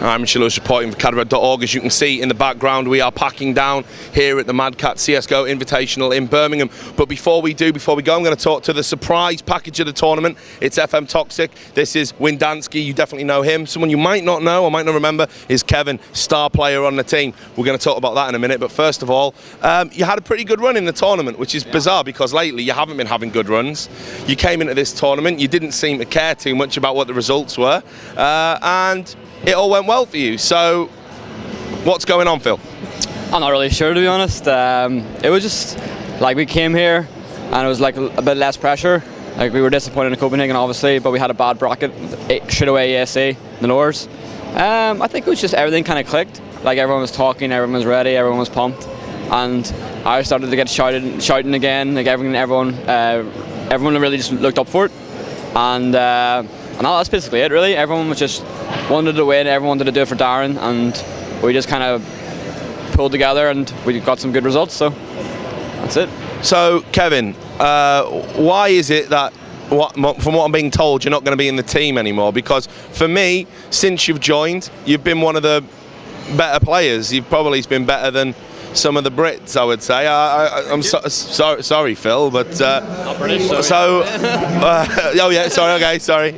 I'm Lewis reporting for cadred.org. As you can see in the background, we are packing down here at the Mad Catz CSGO Invitational in Birmingham. But before we go, I'm going to talk to the surprise package of the tournament. It's FM Toxic. This is Windansky. You definitely know him. Someone you might not know or might not remember is Kevin, star player on the team. We're going to talk about that in a minute. But first of all, you had a pretty good run in the tournament, which is bizarre because lately you haven't been having good runs. You came into this tournament, you didn't seem to care too much about what the results were, and it all went well for you. So, what's going on, Phil? I'm not really sure, to be honest. It was just like we came here and it was like a bit less pressure. Like we were disappointed in Copenhagen, obviously, but we had a bad bracket, straight away ESC, the Norse. I think it was just everything kind of clicked. Like everyone was talking, everyone was ready, everyone was pumped, and I started to get shouting again. Like everyone really just looked up for it, and that's basically it, really. Everyone was just wanted to win, everyone wanted to do it for Darren, and we just kind of pulled together and we got some good results, so that's it. So, Kevin, why is it that, from what I'm being told, you're not going to be in the team anymore? Because for me, since you've joined, you've been one of the better players. You've probably been better than some of the Brits, I would say. I'm sorry, Phil, but Not British, sorry. so oh yeah, sorry, okay, sorry,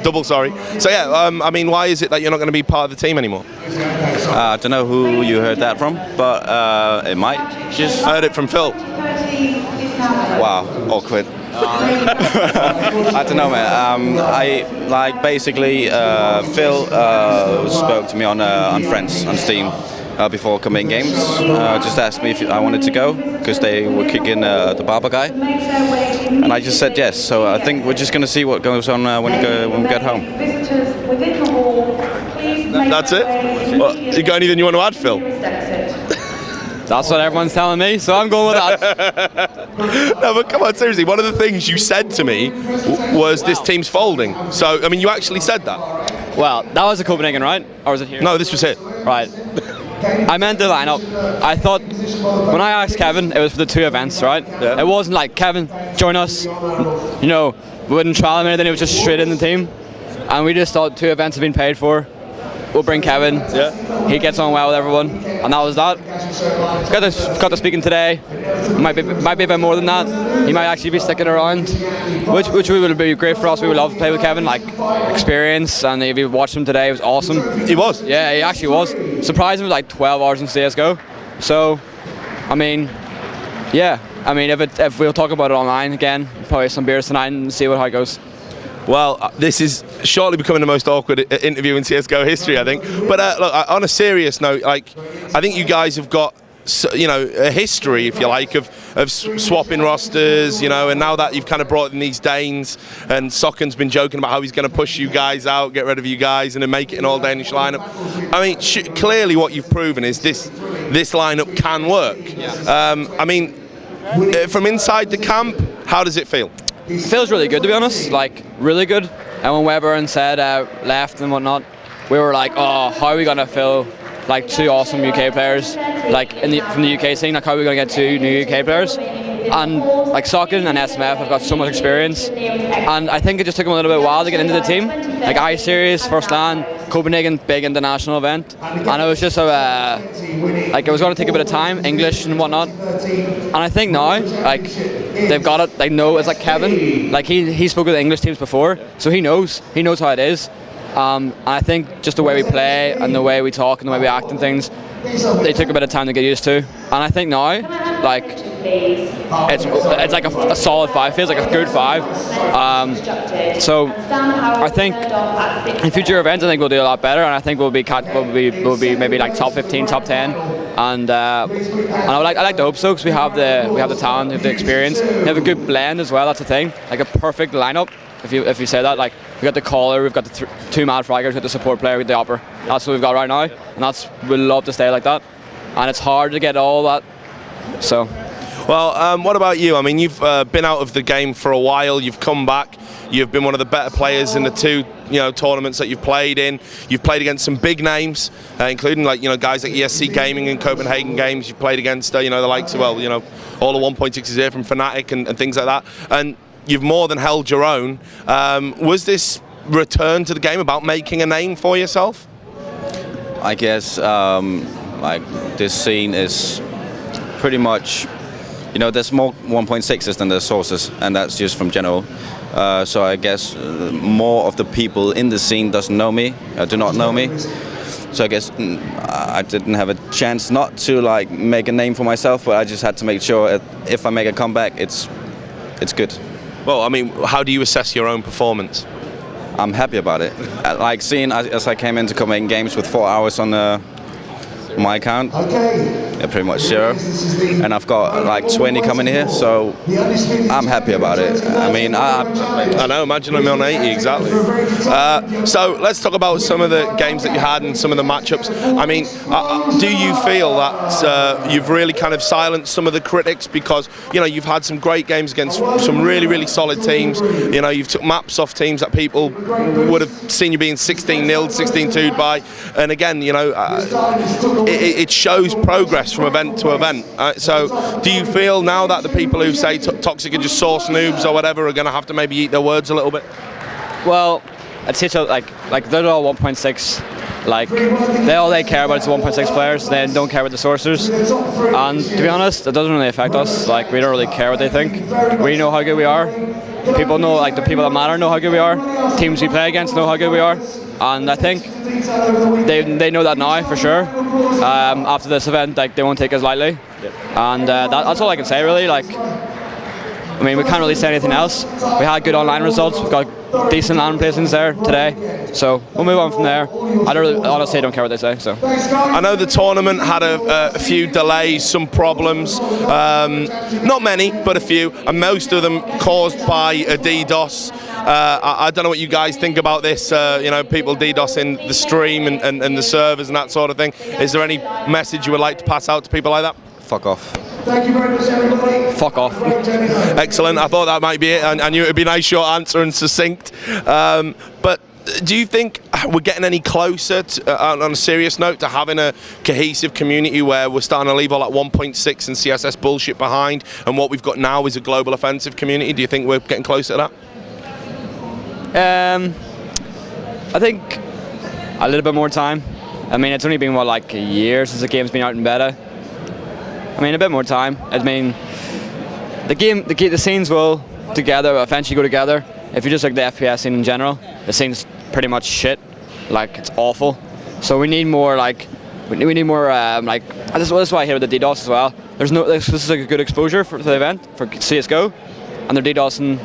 double sorry. So yeah, I mean, why is it that you're not going to be part of the team anymore? I don't know who you heard that from, but it might. Just heard it from Phil. Wow, awkward. I don't know, man. I basically Phil spoke to me on Friends on Steam. Before coming games, just asked me if I wanted to go because they were kicking the barber guy, and I just said yes. So I think we're just going to see what goes on when we get home. That's it? Well, you got anything you want to add, Phil? That's what everyone's telling me, so I'm going with that. No, but come on, seriously. One of the things you said to me was this team's folding. So, I mean, you actually said that. Well, that was a Copenhagen, right? Or was it here? No, this was it. Right. I meant the lineup. I thought when I asked Kevin, it was for the two events, right? Yeah. It wasn't like, Kevin, join us. You know, we wouldn't trial him or anything. It was just straight in the team, and we just thought two events have been paid for. We'll bring Kevin. Yeah. He gets on well with everyone, and that was that. Got to speaking today. Might be a bit more than that. He might actually be sticking around, which would be great for us. We would love to play with Kevin, like experience. And if you watched him today, it was awesome. He was. Yeah, he actually was. Surprised him with like 12 hours in CS:GO. So, I mean, yeah. I mean, if we'll talk about it online again, probably some beers tonight and see how it goes. Well, this is shortly becoming the most awkward interview in CSGO history, I think. But look, on a serious note, like, I think you guys have got, you know, a history, if you like, of swapping rosters, you know, and now that you've kind of brought in these Danes, and Sokken's been joking about how he's going to push you guys out, get rid of you guys, and then make it an all-Danish lineup. I mean, clearly what you've proven is this lineup can work. Yeah. I mean, from inside the camp, how does it feel? It feels really good, to be honest, like really good. And when Weber and said left and whatnot, we were like, oh, how are we gonna fill like two awesome UK players, like from the UK scene? Like, how are we gonna get two new UK players? And like Socken and SMF have got so much experience, and I think it just took them a little bit while to get into the team. Like I-Series, first LAN, Copenhagen, big international event, and it was just like it was going to take a bit of time, English and whatnot. And I think now, like they've got it. They know it's like Kevin, like he spoke with the English teams before, so he knows how it is. And I think just the way we play and the way we talk and the way we act and things, they took a bit of time to get used to. And I think now, like, it's like a solid 5, feels like a good 5. So I think in future events, I think we'll do a lot better, and I think we'll be maybe like top 15, top 10. And I like to hope so, because we have the talent, we have the experience, we have a good blend as well. That's the thing, like a perfect lineup. If you say that, like we got the caller, we've got the two mad fraggers, we've got the support player, with the upper. That's what we've got right now, and we'd love to stay like that. And it's hard to get all that. So. Well, what about you? I mean, you've been out of the game for a while. You've come back. You've been one of the better players in the two, tournaments that you've played in. You've played against some big names, including guys like ESC Gaming and Copenhagen Games. You've played against the likes of all the 1.6s here from Fnatic and things like that. And you've more than held your own. Was this return to the game about making a name for yourself? I guess like this scene is pretty much, you know, there's more 1.6s than there's sources, and that's just from general. So I guess more of the people in the scene do not know me. So I guess I didn't have a chance not to like make a name for myself, but I just had to make sure if I make a comeback, it's good. Well, I mean, how do you assess your own performance? I'm happy about it. Like seeing as I came into Copenhagen Games with 4 hours on my account, yeah, pretty much 0, and I've got like 20 coming here, so I'm happy about it. I mean, I know, imagine I'm on 80 exactly. So let's talk about some of the games that you had and some of the matchups. I mean, do you feel that you've really kind of silenced some of the critics, because you know you've had some great games against some really solid teams. You know, you've took maps off teams that people would have seen you being 16-0, 16-2'd by, and again, you know, it shows progress from event to event. So do you feel now that the people who say Toxic are just source noobs or whatever are going to have to maybe eat their words a little bit? Well, I'd say so. Like they're all 1.6. Like all they care about is the 1.6 players. They don't care about the sourcers. And to be honest, it doesn't really affect us. Like we don't really care what they think. We know how good we are. People know, like the people that matter know how good we are. Teams we play against know how good we are. And I think they know that now for sure. After this event, like they won't take us lightly. And that's all I can say really. Like, I mean, we can't really say anything else. We had good online results. We've got decent land placements there today, so we'll move on from there. Honestly don't care what they say. So I know the tournament had a few delays, some problems, not many, but a few, and most of them caused by a DDoS. I don't know what you guys think about this. You know, people DDoSing the stream and the servers and that sort of thing. Is there any message you would like to pass out to people like that? fuck off. Thank you very much, everybody. Fuck off. Excellent. I thought that might be it. I knew it would be a nice short answer and succinct. But do you think we're getting any closer, on a serious note, to having a cohesive community where we're starting to leave all that 1.6 and CSS bullshit behind, and what we've got now is a global offensive community? Do you think we're getting closer to that? I think a little bit more time. I mean, it's only been, what, like a year since the game's been out in beta. I mean, a bit more time. I mean, the scenes will eventually go together. If you just look at the FPS scene in general, the scene's pretty much shit. Like, it's awful. So we need more, like, we need more, like, this is why I hear with the DDoS as well. This is like a good exposure for the event, for CSGO, and they're DDoSing.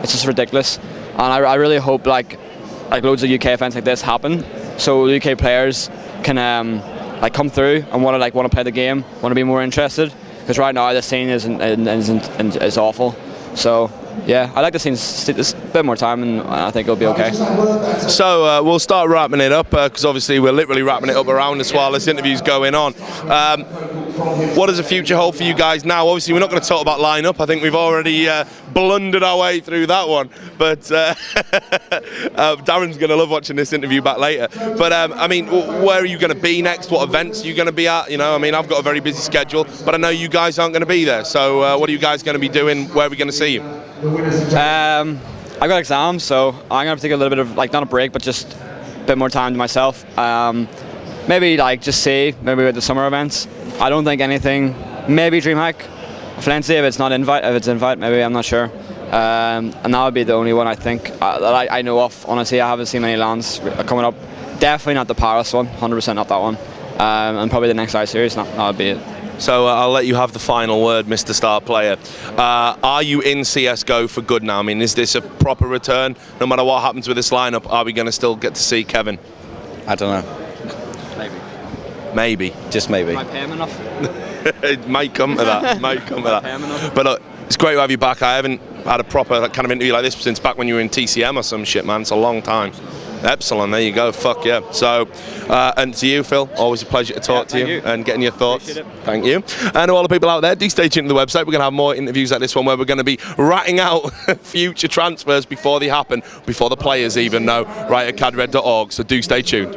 It's just ridiculous. And I really hope, like loads of UK events like this happen, so UK players can, like, come through and want to play the game, want to be more interested. Because right now the scene is awful. So yeah, I like the scene. It's a bit more time, and I think it'll be okay. So we'll start wrapping it up, because obviously we're literally wrapping it up around us while this interview's going on. What does the future hold for you guys now? Obviously, we're not going to talk about lineup. I think we've already blundered our way through that one. But Darren's going to love watching this interview back later. But I mean, where are you going to be next? What events are you going to be at? You know, I mean, I've got a very busy schedule, but I know you guys aren't going to be there. So what are you guys going to be doing? Where are we going to see you? I've got exams, so I'm going to take a little bit of, like, not a break, but just a bit more time to myself. Maybe, like, just see, maybe with the summer events. I don't think anything, maybe DreamHack, Valencia, if it's not invite, if it's invite, maybe, I'm not sure. And that would be the only one I think that I know of. Honestly, I haven't seen many lands coming up. Definitely not the Paris one, 100% not that one. And probably the next I-Series, that would be it. So I'll let you have the final word, Mr. Star Player. Are you in CSGO for good now? I mean, is this a proper return? No matter what happens with this lineup, are we going to still get to see Kevin? I don't know. Maybe. Just maybe. Am I paying enough? It might come to that. But look, it's great to have you back. I haven't had a proper kind of interview like this since back when you were in TCM or some shit, man. It's a long time. Epsilon, there you go. Fuck yeah. So, and to you, Phil, always a pleasure to talk to you and getting your thoughts. Thank you. And to all the people out there, do stay tuned to the website. We're going to have more interviews like this one where we're going to be ratting out future transfers before they happen, before the players even know, right at cadred.org. So do stay tuned.